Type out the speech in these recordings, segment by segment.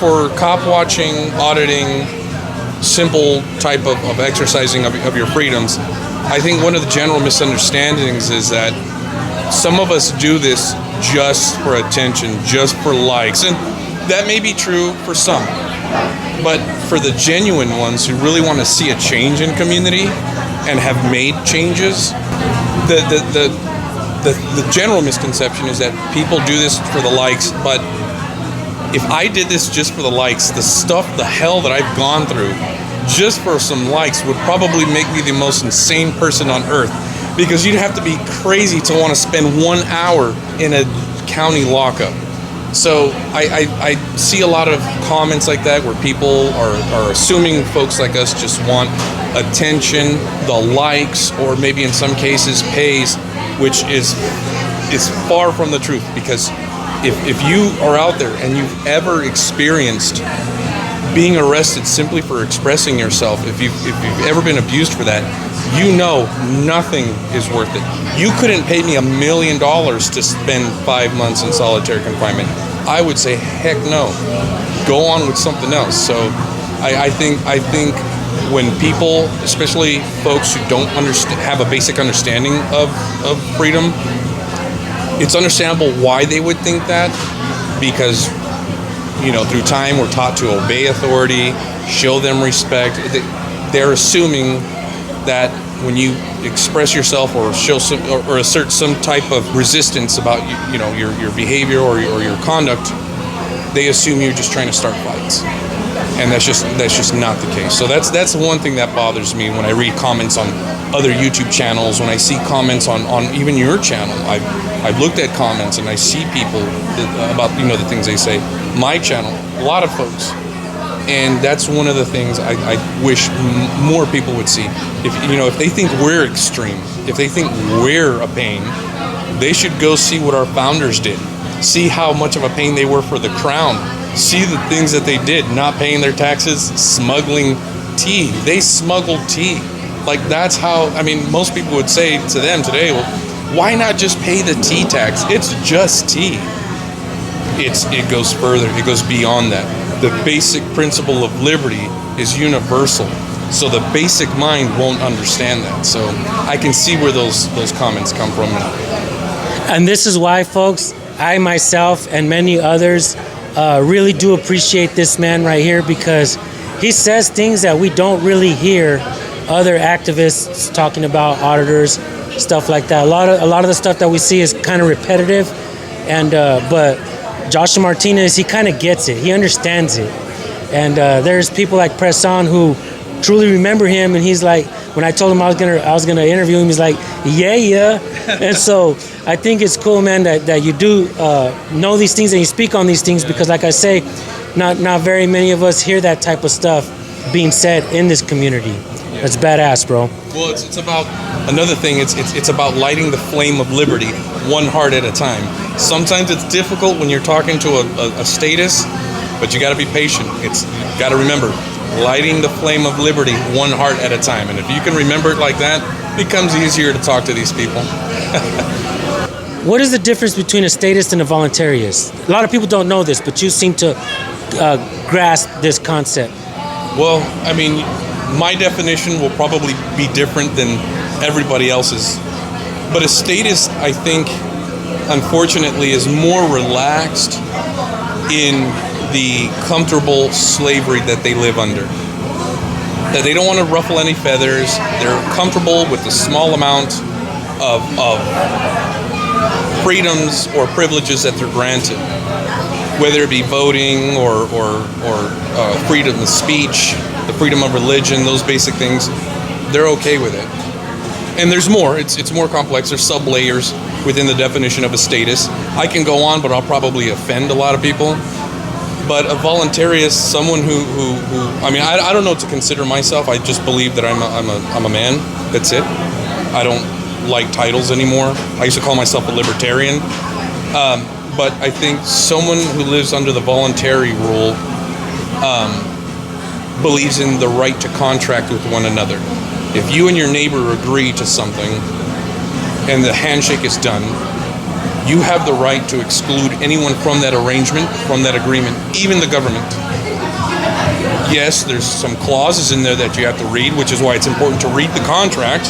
for cop watching, auditing, simple type of exercising of your freedoms, I think one of the general misunderstandings is that some of us do this just for attention, just for likes. And that may be true for some. But for the genuine ones who really want to see a change in community and have made changes, the general misconception is that people do this for the likes. But if I did this just for the likes, the hell that I've gone through just for some likes would probably make me the most insane person on earth, because you'd have to be crazy to want to spend 1 hour in a county lockup. So I see a lot of comments like that where people are assuming folks like us just want attention, the likes, or maybe in some cases pays, which is far from the truth. Because if you are out there and you've ever experienced being arrested simply for expressing yourself, if you've ever been abused for that, you know nothing is worth it. You couldn't pay me $1 million to spend 5 months in solitary confinement. I would say, heck no. Go on with something else. So I think when people, especially folks who don't have a basic understanding of freedom, it's understandable why they would think that, because through time we're taught to obey authority, show them respect. They're assuming that when you express yourself or show or assert some type of resistance about your behavior or your conduct, they assume you're just trying to start fights, and that's just not the case. So that's one thing that bothers me when I read comments on other YouTube channels, when I see comments on even your channel. I've looked at comments and I see people about the things they say. My channel, a lot of folks. And that's one of the things I wish more people would see. If they think we're extreme, if they think we're a pain, they should go see what our founders did. See how much of a pain they were for the crown. See the things that they did, not paying their taxes, smuggling tea. They smuggled tea. Like, that's how, most people would say to them today, well, why not just pay the tea tax? It's just tea. It goes further. It goes beyond that. The basic principle of liberty is universal. So the basic mind won't understand that. So I can see where those comments come from. And this is why, folks, I myself and many others really do appreciate this man right here, because he says things that we don't really hear other activists talking about, auditors, stuff like that. A lot of the stuff that we see is kind of repetitive, and but Joshua Martinez, he kind of gets it. He understands it. And there's people like Presson who truly remember him, and he's like, when I told him I was gonna interview him, he's like, yeah. And so I think it's cool, man, that you do know these things and you speak on these things, because like I say, not very many of us hear that type of stuff being said in this community. That's badass, bro. Well, it's about another thing. It's about lighting the flame of liberty, one heart at a time. Sometimes it's difficult when you're talking to a status, but you got to be patient. You got to remember, lighting the flame of liberty, one heart at a time. And if you can remember it like that, it becomes easier to talk to these people. What is the difference between a statist and a voluntarist? A lot of people don't know this, but you seem to grasp this concept. Well, my definition will probably be different than everybody else's. But a statist, I think, unfortunately, is more relaxed in the comfortable slavery that they live under. That they don't want to ruffle any feathers. They're comfortable with the small amount of freedoms or privileges that they're granted. Whether it be voting or freedom of speech, the freedom of religion, those basic things, they're okay with it. And there's more. It's more complex. There's sub-layers within the definition of a statist. I can go on, but I'll probably offend a lot of people. But a voluntarist, someone who I don't know what to consider myself. I just believe that I'm a man. That's it. I don't like titles anymore. I used to call myself a libertarian. But I think someone who lives under the voluntary rule believes in the right to contract with one another. If you and your neighbor agree to something and the handshake is done, you have the right to exclude anyone from that arrangement, from that agreement, even the government. Yes, there's some clauses in there that you have to read, which is why it's important to read the contract.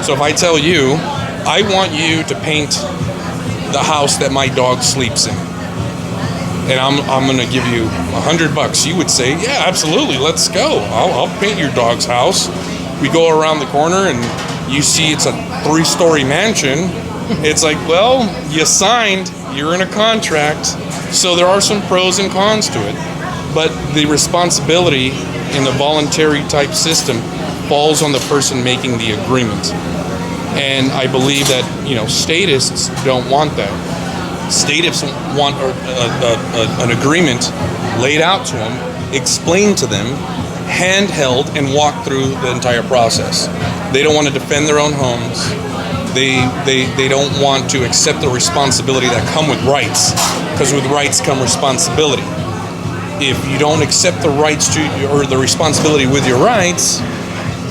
So if I tell you, I want you to paint the house that my dog sleeps in, and I'm going to give you $100, you would say, yeah, absolutely, let's go. I'll paint your dog's house. We go around the corner and you see it's a 3-story mansion. It's like, well, you signed, you're in a contract. So there are some pros and cons to it. But the responsibility in the voluntary type system falls on the person making the agreement. And I believe that, statists don't want that. Statists want an agreement laid out to them, explained to them, handheld, and walk through the entire process. They don't want to defend their own homes. They don't want to accept the responsibility that come with rights, because with rights come responsibility. If you don't accept the rights to, or the responsibility with your rights,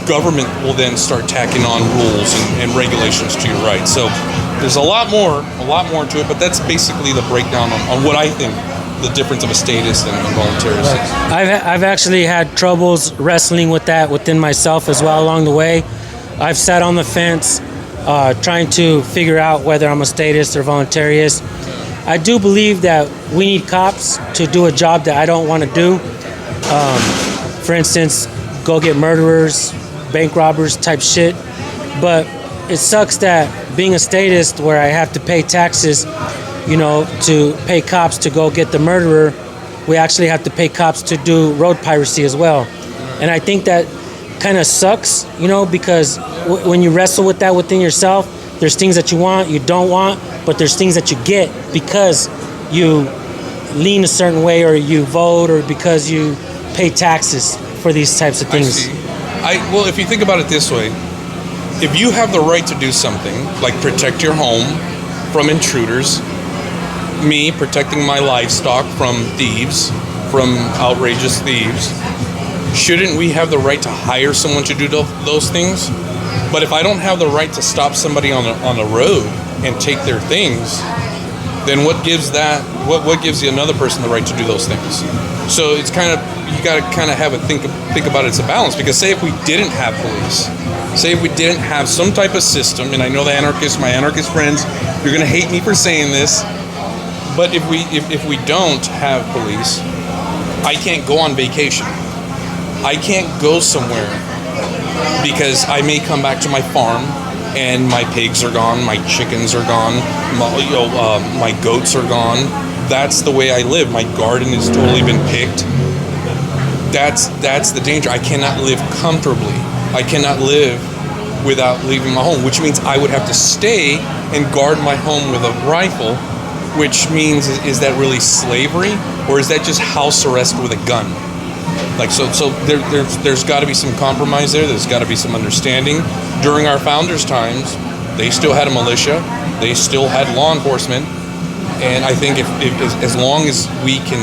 government will then start tacking on rules and regulations to your rights. So there's a lot more to it, but that's basically the breakdown on what I think the difference of a statist and a voluntarist is. I've actually had troubles wrestling with that within myself as well along the way. I've sat on the fence trying to figure out whether I'm a statist or voluntarist. I do believe that we need cops to do a job that I don't want to do. For instance, go get murderers, bank robbers type shit. But it sucks that being a statist where I have to pay taxes, to pay cops to go get the murderer, we actually have to pay cops to do road piracy as well. And I think that kind of sucks, because when you wrestle with that within yourself, there's things that you want, you don't want, but there's things that you get because you lean a certain way, or you vote, or because you pay taxes for these types of things. I see. Well, if you think about it this way, if you have the right to do something like protect your home from intruders, me protecting my livestock from thieves, from outrageous thieves, shouldn't we have the right to hire someone to do those things? But if I don't have the right to stop somebody on the road and take their things, then what gives the another person the right to do those things? So it's kind of, you got to kind of have a think about it as a balance. Because say if we didn't have police, say if we didn't have some type of system, and I know my anarchist friends, you're going to hate me for saying this, but if we don't have police, I can't go on vacation. I can't go somewhere because I may come back to my farm and my pigs are gone, my chickens are gone, my goats are gone. That's the way I live. My garden has totally been picked. That's the danger. I cannot live comfortably. I cannot live without leaving my home, which means I would have to stay and guard my home with a rifle, which means, is that really slavery, or is that just house arrest with a gun? So there's got to be some compromise there. There's got to be some understanding. During our founders' times, they still had a militia. They still had law enforcement. And I think if as long as we can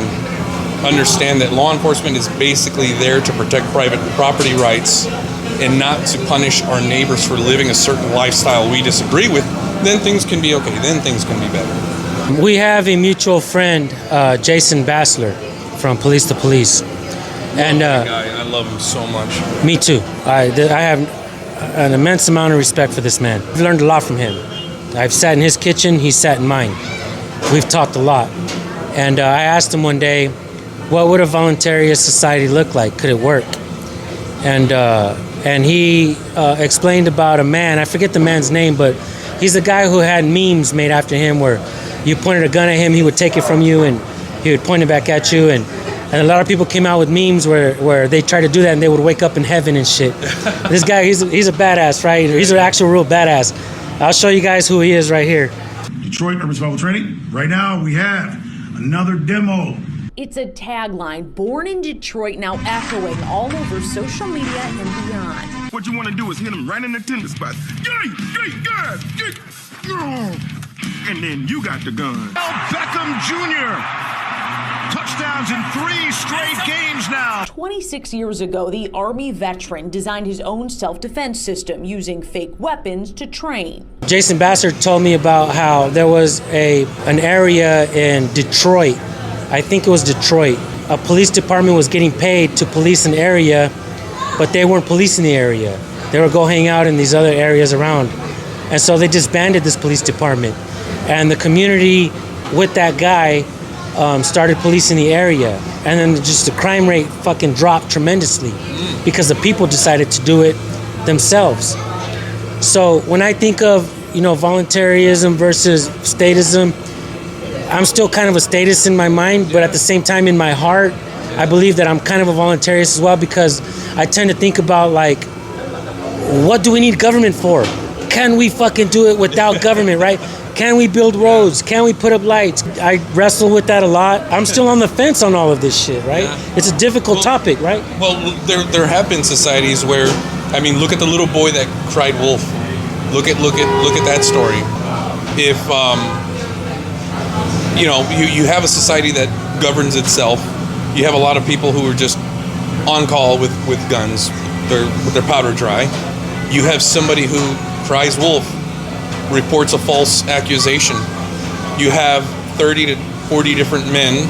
understand that law enforcement is basically there to protect private property rights and not to punish our neighbors for living a certain lifestyle we disagree with, then things can be okay. Then things can be better. We have a mutual friend, Jason Bassler, from Police to Police. And guy, I love him so much. Me too. I have an immense amount of respect for this man. I've learned a lot from him. I've sat in his kitchen, he's sat in mine. We've talked a lot. And I asked him one day, what would a voluntarist society look like? Could it work? And he explained about a man, I forget the man's name, but he's a guy who had memes made after him where you pointed a gun at him, he would take it from you and he would point it back at you. And a lot of people came out with memes where they tried to do that and they would wake up in heaven and shit. This guy, he's a badass, right? He's an actual real badass. I'll show you guys who he is right here. Detroit Urban Survival Training. Right now we have another demo. It's a tagline born in Detroit, now echoing all over social media and beyond. What you want to do is hit him right in the tender spot. And then you got the gun. Beckham Jr. Touchdowns in 3 straight games now. 26 years ago, the Army veteran designed his own self-defense system using fake weapons to train. Jason Bassler told me about how there was an area in Detroit, I think it was Detroit, a police department was getting paid to police an area, but they weren't policing the area. They were go hang out in these other areas around. And so they disbanded this police department. And the community with that guy started policing the area. And then just the crime rate fucking dropped tremendously because the people decided to do it themselves. So when I think of, voluntarism versus statism, I'm still kind of a statist in my mind, but at the same time in my heart, I believe that I'm kind of a voluntarist as well, because I tend to think about, like, what do we need government for? Can we fucking do it without government, right? Can we build roads? Can we put up lights? I wrestle with that a lot. I'm still on the fence on all of this shit, right? Yeah. It's a difficult topic, right? Well, there have been societies where, look at the little boy that cried wolf. Look at that story. If you have a society that governs itself, you have a lot of people who are just on call with guns, with their powder dry. You have somebody who cries wolf, reports a false accusation. You have 30 to 40 different men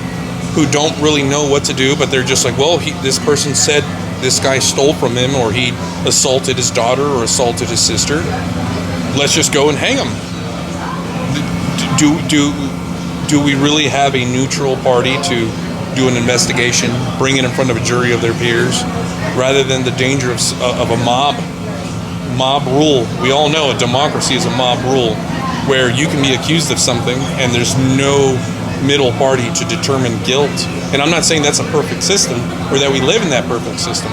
who don't really know what to do, but they're just like, well, this person said this guy stole from him, or he assaulted his daughter or assaulted his sister. Let's just go and hang him. Do we really have a neutral party to do an investigation, bring it in front of a jury of their peers, rather than the danger of a mob rule? We all know a democracy is a mob rule, where you can be accused of something and there's no middle party to determine guilt. And I'm not saying that's a perfect system, or that we live in that perfect system,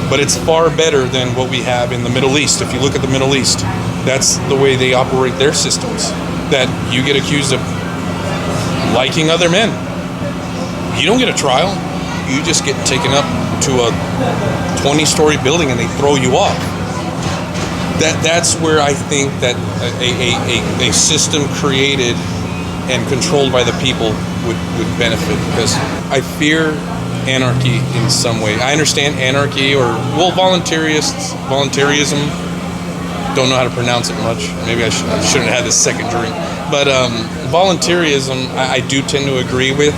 but it's far better than what we have in the Middle East. If you look at the Middle East, that's the way they operate their systems, that you get accused of liking other men. You don't get a trial. You just get taken up to a 20-story building and they throw you off. That's where I think that a system created and controlled by the people would benefit, because I fear anarchy in some way. I understand anarchy, or voluntarism. Don't know how to pronounce it much. Maybe I shouldn't have had this second drink. But voluntarism, I do tend to agree with.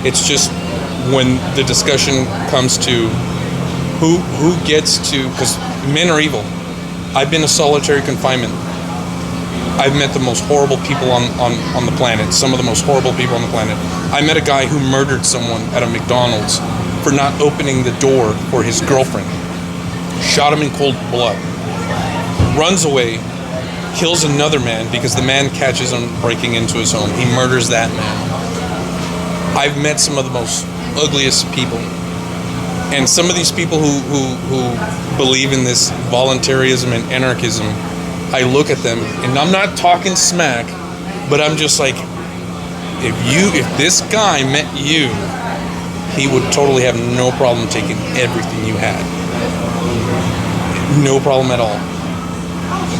It's just when the discussion comes to who gets to, because men are evil. I've been to solitary confinement. I've met the most horrible people on the planet, some of the most horrible people on the planet. I met a guy who murdered someone at a McDonald's for not opening the door for his girlfriend. Shot him in cold blood. Runs away, kills another man because the man catches him breaking into his home. He murders that man. I've met some of the most ugliest people. And some of these people who believe in this voluntarism and anarchism, I look at them, and I'm not talking smack, but I'm just like, if this guy met you, he would totally have no problem taking everything you had. No problem at all.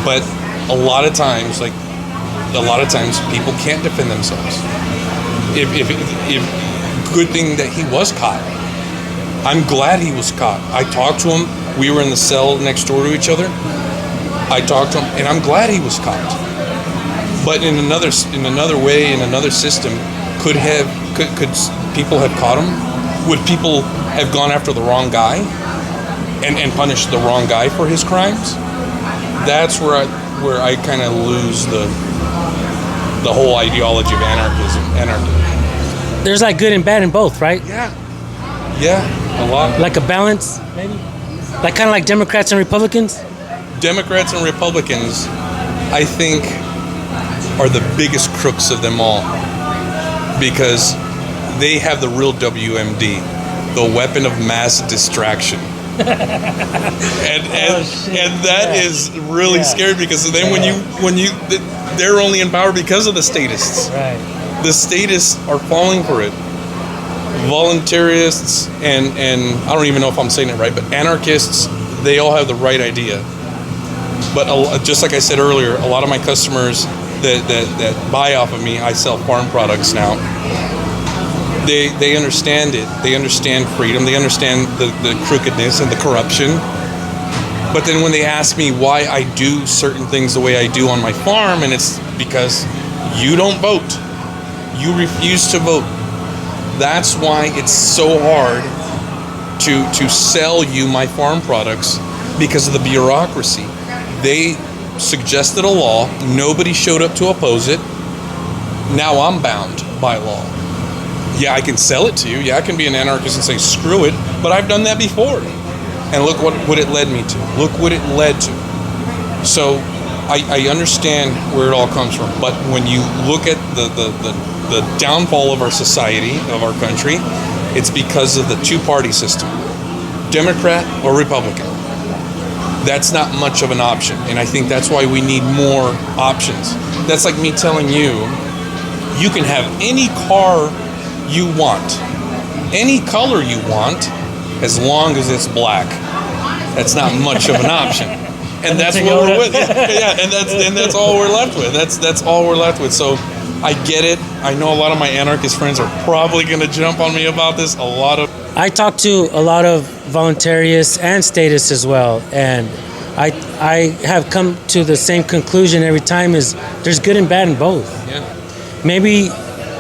But a lot of times people can't defend themselves. If good thing that he was caught. I'm glad he was caught. I talked to him. We were in the cell next door to each other. I talked to him, and I'm glad he was caught. But in another way, in another system, could people have caught him? Would people have gone after the wrong guy and punished the wrong guy for his crimes? That's where I kind of lose the whole ideology of anarchy. There's like good and bad in both, right? Yeah, a lot. Like a balance, maybe? Like kind of like Democrats and Republicans? Democrats and Republicans, I think, are the biggest crooks of them all, because they have the real WMD, the weapon of mass distraction. and that is really scary, because then when you they're only in power because of the statists. Right. The statists are falling for it. Voluntarists and I don't even know if I'm saying it right, but anarchists, they all have the right idea. But just like I said earlier, a lot of my customers that buy off of me, I sell farm products now. They understand it. They understand freedom. They understand the crookedness and the corruption. But then when they ask me why I do certain things the way I do on my farm, and it's because you don't vote. You refuse to vote. That's why it's so hard to sell you my farm products, because of the bureaucracy. They suggested a law, nobody showed up to oppose it. Now I'm bound by law. Yeah, I can sell it to you. Yeah, I can be an anarchist and say screw it, but I've done that before. And look what it led me to. Look what it led to. So I understand where it all comes from, but when you look at the downfall of our society, of our country, it's because of the two-party system, Democrat or Republican. That's not much of an option, and I think that's why we need more options. That's like me telling you, you can have any car you want, any color you want, as long as it's black. That's not much of an option, and that's what we're with. Yeah, and that's all we're left with. That's all we're left with. So I get it. I know a lot of my anarchist friends are probably going to jump on me about this. I talk to a lot of voluntarists and statists as well, and I have come to the same conclusion every time: is there's good and bad in both. Yeah. Maybe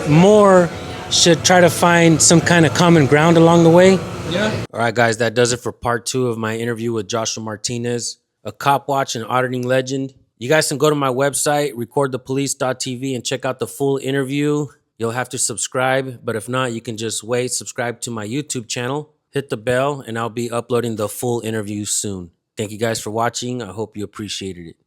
more should try to find some kind of common ground along the way. Yeah. All right, guys, that does it for part 2 of my interview with Joshua Martinez, a cop watch and auditing legend. You guys can go to my website, recordpolicenow.tv, and check out the full interview. You'll have to subscribe, but if not, you can just wait, subscribe to my YouTube channel, hit the bell, and I'll be uploading the full interview soon. Thank you guys for watching. I hope you appreciated it.